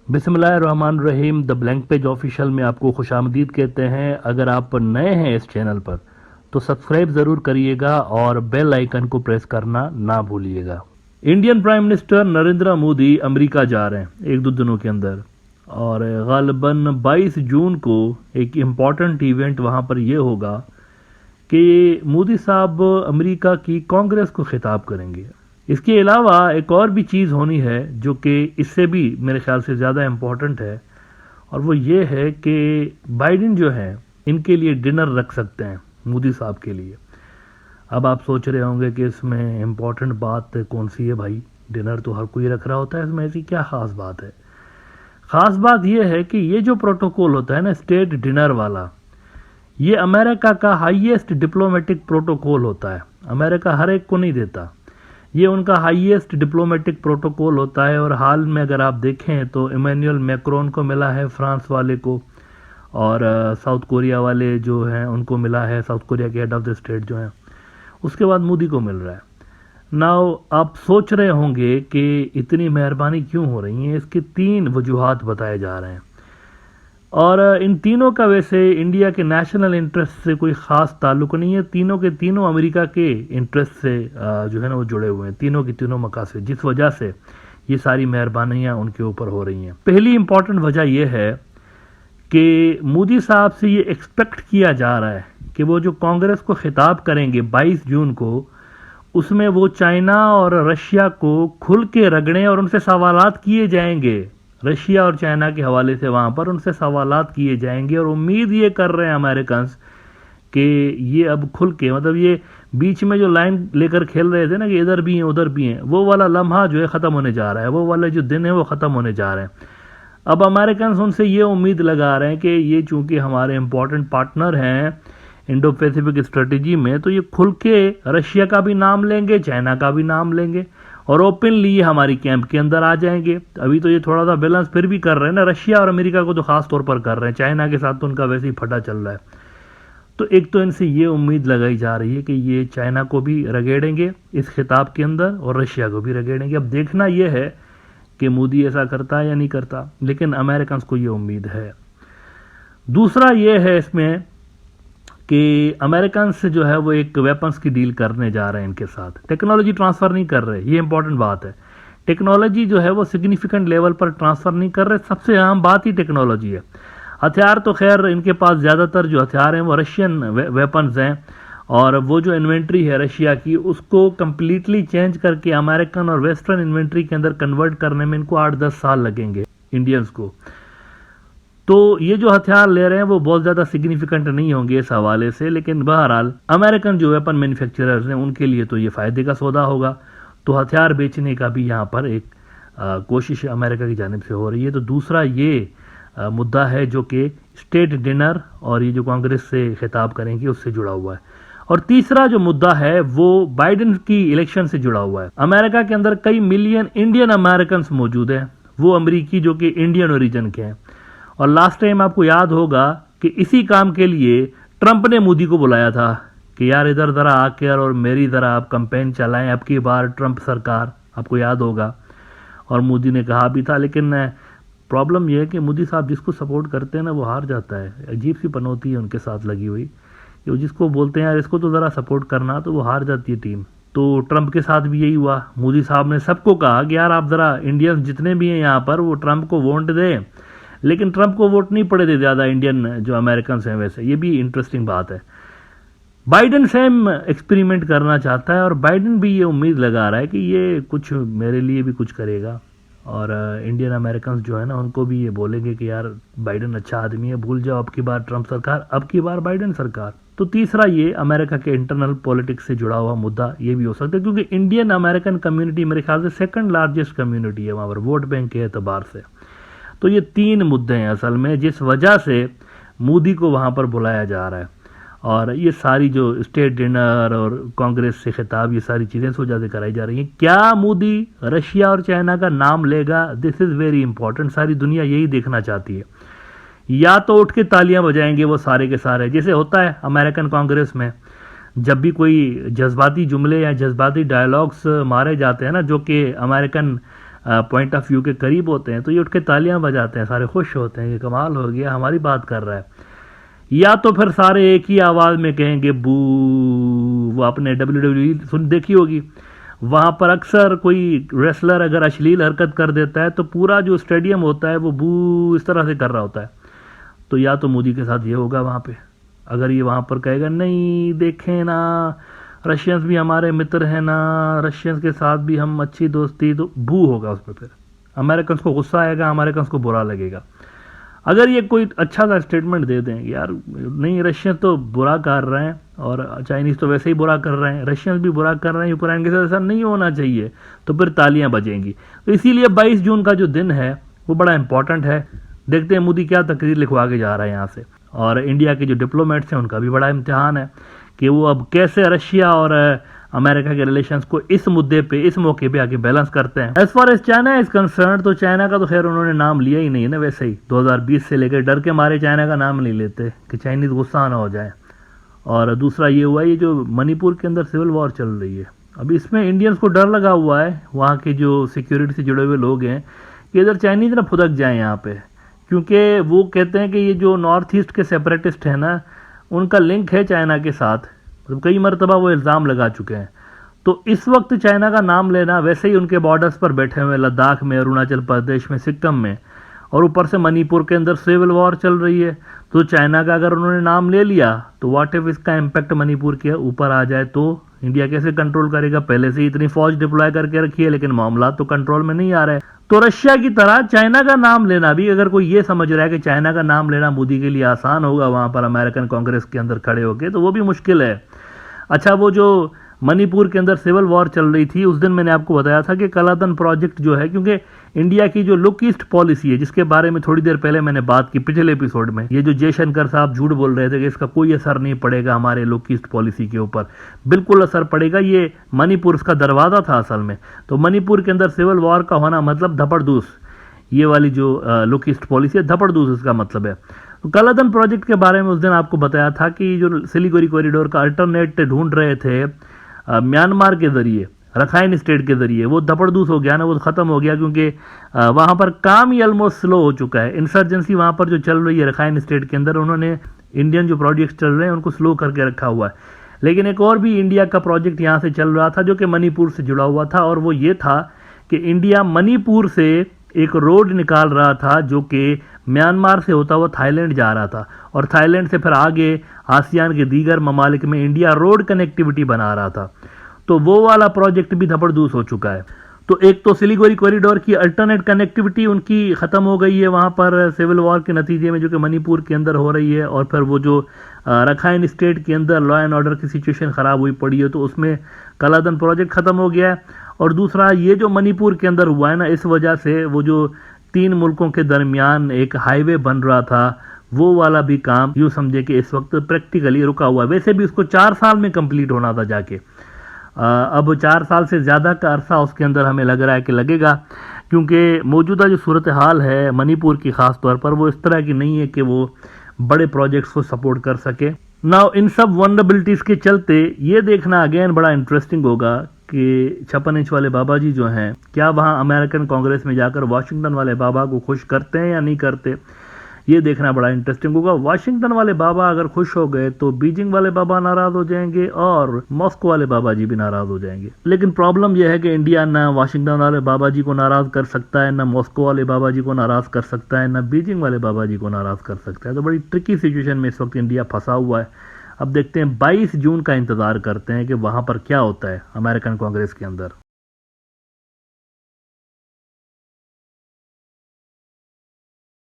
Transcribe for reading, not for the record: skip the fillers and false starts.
बिस्मिल्लाहिर्रहमानिर्रहीम। The blank page official में आपको खुशामदीद कहते हैं। अगर आप नए हैं इस चैनल पर तो सब्सक्राइब ज़रूर करिएगा और बेल आइकन को प्रेस करना ना भूलिएगा। Indian prime minister Narendra Modi America जा रहे हैं एक दो दिनों के अंदर, और ग़ालिबन 22 जून को एक इम्पॉर्टेंट इवेंट वहाँ पर यह होगा कि मोदी साहब अमेरिका की कांग्रेस को खिताब करेंगे। इसके अलावा एक और भी चीज़ होनी है जो कि इससे भी मेरे ख्याल से ज़्यादा इम्पोर्टेंट है, और वो ये है कि बाइडेन जो है इनके लिए डिनर रख सकते हैं मोदी साहब के लिए। अब आप सोच रहे होंगे कि इसमें इम्पोर्टेंट बात कौन सी है भाई, डिनर तो हर कोई रख रहा होता है, इसमें ऐसी क्या ख़ास बात है। ख़ास बात यह है कि ये जो प्रोटोकॉल होता है ना स्टेट डिनर वाला, ये अमेरिका का हाईएस्ट डिप्लोमेटिक प्रोटोकॉल होता है। अमेरिका हर एक को नहीं देता, ये उनका हाईएस्ट डिप्लोमेटिक प्रोटोकॉल होता है। और हाल में अगर आप देखें तो इमैनुअल मैक्रोन को मिला है, फ्रांस वाले को, और साउथ कोरिया वाले जो हैं उनको मिला है, साउथ कोरिया के हेड ऑफ द स्टेट जो हैं, उसके बाद मोदी को मिल रहा है। नाउ आप सोच रहे होंगे कि इतनी मेहरबानी क्यों हो रही है। इसके 3 वजूहात बताए जा रहे हैं, और इन तीनों का वैसे इंडिया के नेशनल इंटरेस्ट से कोई ख़ास ताल्लुक नहीं है। तीनों के तीनों अमेरिका के इंटरेस्ट से जो है ना वो जुड़े हुए हैं, तीनों की तीनों मकासद, जिस वजह से ये सारी मेहरबानियाँ उनके ऊपर हो रही हैं। पहली इंपॉर्टेंट वजह यह है कि मोदी साहब से ये एक्सपेक्ट किया जा रहा है कि वो जो कांग्रेस को खिताब करेंगे 22 जून को, उसमें वो चाइना और रशिया को खुल के रगड़ें और उनसे सवालात किए जाएंगे। रशिया और चाइना के हवाले से वहाँ पर उनसे सवालात किए जाएंगे, और उम्मीद ये कर रहे हैं अमेरिकन कि ये अब खुल के, मतलब ये बीच में जो लाइन लेकर खेल रहे थे ना कि इधर भी हैं उधर भी हैं, वो वाला लम्हा जो है ख़त्म होने जा रहा है, वो वाला जो दिन है वो ख़त्म होने जा रहे हैं। अब अमेरिकन उनसे ये उम्मीद लगा रहे हैं कि ये चूँकि हमारे इम्पोर्टेंट पार्टनर हैं इंडो पैसिफिक स्ट्रेटजी में, तो ये खुल के रशिया का भी नाम लेंगे, चाइना का भी नाम लेंगे, और ओपनली ये हमारी कैंप के अंदर आ जाएंगे। अभी तो ये थोड़ा सा बैलेंस फिर भी कर रहे हैं ना, रशिया और अमेरिका को तो खास तौर पर कर रहे हैं, चाइना के साथ तो उनका वैसे ही फटा चल रहा है। तो एक तो इनसे ये उम्मीद लगाई जा रही है कि ये चाइना को भी रगेड़ेंगे इस खिताब के अंदर, और रशिया को भी रगेड़ेंगे। अब देखना यह है कि मोदी ऐसा करता है या नहीं करता, लेकिन अमेरिकन को ये उम्मीद है। दूसरा ये है इसमें कि अमेरिकन से जो है वो एक वेपन्स की डील करने जा रहे हैं इनके साथ, टेक्नोलॉजी ट्रांसफ़र नहीं कर रहे, ये इंपॉर्टेंट बात है। टेक्नोलॉजी जो है वो सिग्निफिकेंट लेवल पर ट्रांसफ़र नहीं कर रहे, सबसे अहम बात ही टेक्नोलॉजी है। हथियार तो खैर इनके पास ज़्यादातर जो हथियार हैं वो रशियन वेपन्स हैं, और वो जो इन्वेंट्री है रशिया की उसको कम्प्लीटली चेंज करके अमेरिकन और वेस्टर्न इन्वेंट्री के अंदर कन्वर्ट करने में इनको 8-10 साल लगेंगे इंडियंस को। तो ये जो हथियार ले रहे हैं वो बहुत ज़्यादा सिग्निफिकेंट नहीं होंगे इस हवाले से, लेकिन बहरहाल अमेरिकन जो वेपन मैन्युफैक्चरर्स हैं उनके लिए तो ये फ़ायदे का सौदा होगा। तो हथियार बेचने का भी यहाँ पर एक कोशिश अमेरिका की जानिब से हो रही है। तो दूसरा ये मुद्दा है जो कि स्टेट डिनर और ये जो कांग्रेस से खिताब करेंगे उससे जुड़ा हुआ है। और तीसरा जो मुद्दा है वो बाइडेन की इलेक्शन से जुड़ा हुआ है। अमेरिका के अंदर कई मिलियन इंडियन अमेरिकन मौजूद हैं, वो अमरीकी जो कि इंडियन ओरिजिन के हैं, और लास्ट टाइम आपको याद होगा कि इसी काम के लिए ट्रंप ने मोदी को बुलाया था कि यार इधर ज़रा आकर और मेरी ज़रा आप कैंपेन चलाएं, अब की बार ट्रंप सरकार, आपको याद होगा। और मोदी ने कहा भी था, लेकिन प्रॉब्लम यह है कि मोदी साहब जिसको सपोर्ट करते हैं ना वो हार जाता है। अजीब सी पनौती है उनके साथ लगी हुई, कि जिसको बोलते हैं यार इसको तो ज़रा सपोर्ट करना, तो वो हार जाती है टीम। तो ट्रंप के साथ भी यही हुआ, मोदी साहब ने सबको कहा कि यार आप ज़रा इंडियंस जितने भी हैं यहाँ पर वो ट्रंप को वोट दें, लेकिन ट्रंप को वोट नहीं पड़े थे ज़्यादा इंडियन जो अमेरिकन हैं वैसे। ये भी इंटरेस्टिंग बात है। बाइडेन सेम एक्सपेरिमेंट करना चाहता है, और बाइडेन भी ये उम्मीद लगा रहा है कि ये कुछ मेरे लिए भी कुछ करेगा, और इंडियन अमेरिकन जो है ना उनको भी ये बोलेंगे कि यार बाइडेन अच्छा आदमी है, भूल जाओ अब की बार ट्रंप सरकार, अब की बार बाइडेन सरकार। तो तीसरा ये अमेरिका के इंटरनल पॉलिटिक्स से जुड़ा हुआ मुद्दा ये भी हो सकता है, क्योंकि इंडियन अमेरिकन कम्युनिटी मेरे ख्याल से सेकंड लार्जेस्ट कम्युनिटी है वहाँ पर वोट बैंक के एतबार से। तो ये 3 मुद्दे हैं असल में जिस वजह से मोदी को वहाँ पर बुलाया जा रहा है, और ये सारी जो स्टेट डिनर और कांग्रेस से खिताब, ये सारी चीज़ें इस वजह से कराई जा रही हैं। क्या मोदी रशिया और चाइना का नाम लेगा, दिस इज़ वेरी इंपॉर्टेंट। सारी दुनिया यही देखना चाहती है। या तो उठ के तालियां बजाएंगे वो सारे के सारे, जैसे होता है अमेरिकन कांग्रेस में, जब भी कोई जज्बाती जुमले या जज्बाती डायलॉग्स मारे जाते हैं ना, जो कि अमेरिकन पॉइंट ऑफ व्यू के करीब होते हैं तो ये उठ के तालियां बजाते हैं, सारे खुश होते हैं कि कमाल हो गया, हमारी बात कर रहा है। या तो फिर सारे एक ही आवाज़ में कहेंगे बू। वो आपने WWE सुन देखी होगी, वहाँ पर अक्सर कोई रेसलर अगर अश्लील हरकत कर देता है तो पूरा जो स्टेडियम होता है वो बू इस तरह से कर रहा होता है। तो या तो मोदी के साथ ये होगा वहाँ पे, अगर ये वहाँ पर कहेगा नहीं देखें ना, रशियंस भी हमारे मित्र हैं ना, रशियंस के साथ भी हम अच्छी दोस्ती, तो बू होगा उस पर। फिर अमेरिकन को गुस्सा आएगा, अमेरिकन को बुरा लगेगा। अगर ये कोई अच्छा सा स्टेटमेंट दे दें यार नहीं, रशियन तो बुरा कर रहे हैं और चाइनीज़ तो वैसे ही बुरा कर रहे हैं, रशियंस भी बुरा कर रहे हैं, यूक्रेन के साथ ऐसा नहीं होना चाहिए, तो फिर तालियां बजेंगी। तो इसीलिए 22 जून का जो दिन है वो बड़ा इंपॉर्टेंट है। देखते हैं मोदी क्या तकरीर लिखवा के जा रहा है यहाँ से। और इंडिया के जो डिप्लोमेट्स हैं उनका भी बड़ा इम्तिहान है कि वो अब कैसे रशिया और अमेरिका के रिलेशंस को इस मुद्दे पे, इस मौके पे आके बैलेंस करते हैं। As far as China is concern, तो चाइना का तो खैर उन्होंने नाम लिया ही नहीं है ना, वैसे ही 2020 से लेकर डर के मारे चाइना का नाम नहीं लेते कि चाइनीज गुस्सा ना हो जाए। और दूसरा ये हुआ, ये जो मणिपुर के अंदर सिविल वॉर चल रही है, अब इसमें इंडियंस को डर लगा हुआ है, वहाँ के जो सिक्योरिटी से जुड़े हुए लोग हैं कि इधर चाइनीज ना फुदक जाए यहाँ पे, क्योंकि वो कहते हैं कि ये जो नॉर्थ ईस्ट के सेपरेटिस्ट हैं ना, उनका लिंक है चाइना के साथ, मतलब कई मरतबा वो इल्ज़ाम लगा चुके हैं। तो इस वक्त चाइना का नाम लेना, वैसे ही उनके बॉर्डर्स पर बैठे हुए लद्दाख में, अरुणाचल प्रदेश में, सिक्किम में, और ऊपर से मणिपुर के अंदर सिविल वॉर चल रही है, तो चाइना का अगर उन्होंने नाम ले लिया तो व्हाट इफ इसका इम्पैक्ट मणिपुर के ऊपर आ जाए तो इंडिया कैसे कंट्रोल करेगा? पहले से ही इतनी फौज डिप्लॉय करके रखी है लेकिन मामला तो कंट्रोल में नहीं आ रहा है। तो रशिया की तरह चाइना का नाम लेना भी, अगर कोई ये समझ रहा है कि चाइना का नाम लेना मोदी के लिए आसान होगा वहां पर अमेरिकन कांग्रेस के अंदर खड़े होके, तो वो भी मुश्किल है। अच्छा, वो जो मणिपुर के अंदर सिविल वॉर चल रही थी, उस दिन मैंने आपको बताया था कि कलादन प्रोजेक्ट जो है, क्योंकि इंडिया की जो लुक ईस्ट पॉलिसी है, जिसके बारे में थोड़ी देर पहले मैंने बात की पिछले एपिसोड में, ये जो जयशंकर साहब झूठ बोल रहे थे कि इसका कोई असर नहीं पड़ेगा हमारे लुक ईस्ट पॉलिसी के ऊपर, बिल्कुल असर पड़ेगा। ये मणिपुर उसका दरवाजा था असल में। तो मणिपुर के अंदर सिविल वॉर का होना मतलब धपड़धूस, ये वाली जो लुक ईस्ट पॉलिसी है, धपड़धूस इसका मतलब है। तो कलादन प्रोजेक्ट के बारे में उस दिन आपको बताया था कि जो सिलीगुड़ी कॉरिडोर का अल्टरनेट ढूंढ रहे थे म्यांमार के जरिए, रखाइन स्टेट के जरिए, वो धपड़धूस हो गया ना, वो खत्म हो गया, क्योंकि वहां पर काम ही ऑलमोस्ट स्लो हो चुका है। इंसर्जेंसी वहां पर जो चल रही है रखाइन स्टेट के अंदर, उन्होंने इंडियन जो प्रोजेक्ट चल रहे हैं उनको स्लो करके रखा हुआ है। लेकिन एक और भी इंडिया का प्रोजेक्ट यहाँ से चल रहा था जो कि मणिपुर से जुड़ा हुआ था, और वो ये था कि इंडिया मणिपुर से एक रोड निकाल रहा था जो कि म्यांमार से होता हुआ थाईलैंड जा रहा था, और थाईलैंड से फिर आगे आसियान के दीगर ममालिक में इंडिया रोड कनेक्टिविटी बना रहा था। तो वो वाला प्रोजेक्ट भी धपड़धूस हो चुका है। तो एक तो सिलीगुड़ी कॉरिडोर की अल्टरनेट कनेक्टिविटी उनकी ख़त्म हो गई है वहाँ पर सिविल वॉर के नतीजे में, जो कि मणिपुर के अंदर हो रही है, और फिर वो जो रखाइन स्टेट के अंदर लॉ एंड ऑर्डर की सिचुएशन ख़राब हुई पड़ी है, तो उसमें कलादन प्रोजेक्ट ख़त्म हो गया है। और दूसरा ये जो मणिपुर के अंदर हुआ है ना, इस वजह से वो जो 3 मुल्कों के दरमियान एक हाईवे बन रहा था, वो वाला भी काम यूँ समझे कि इस वक्त प्रैक्टिकली रुका हुआ है। वैसे भी उसको 4 साल में कंप्लीट होना था जाके, अब 4 साल से ज़्यादा का अरसा उसके अंदर हमें लग रहा है कि लगेगा, क्योंकि मौजूदा जो सूरत हाल है मणिपुर की ख़ास तौर पर, वो इस तरह की नहीं है कि वो बड़े प्रोजेक्ट्स को सपोर्ट कर सके। नाउ इन सब वनरेबिलिटीज़ के चलते ये देखना अगेन बड़ा इंटरेस्टिंग होगा कि 56 इंच वाले बाबा जी जो हैं, क्या वहाँ अमेरिकन कांग्रेस में जाकर वाशिंगटन वाले बाबा को खुश करते हैं या नहीं करते, ये देखना बड़ा इंटरेस्टिंग होगा। वाशिंगटन वाले बाबा अगर खुश हो गए तो बीजिंग वाले बाबा नाराज हो जाएंगे और मॉस्को वाले बाबा जी भी नाराज हो जाएंगे। लेकिन प्रॉब्लम यह है कि इंडिया ना वाशिंगटन वाले बाबा जी को नाराज कर सकता है, ना मॉस्को वाले बाबा जी को नाराज कर सकता है, ना बीजिंग वाले बाबा जी को नाराज कर सकता है। तो बड़ी ट्रिकी सिचुएशन में इस वक्त इंडिया फंसा हुआ है। अब देखते हैं, 22 जून का इंतजार करते हैं कि वहां पर क्या होता है अमेरिकन कांग्रेस के अंदर।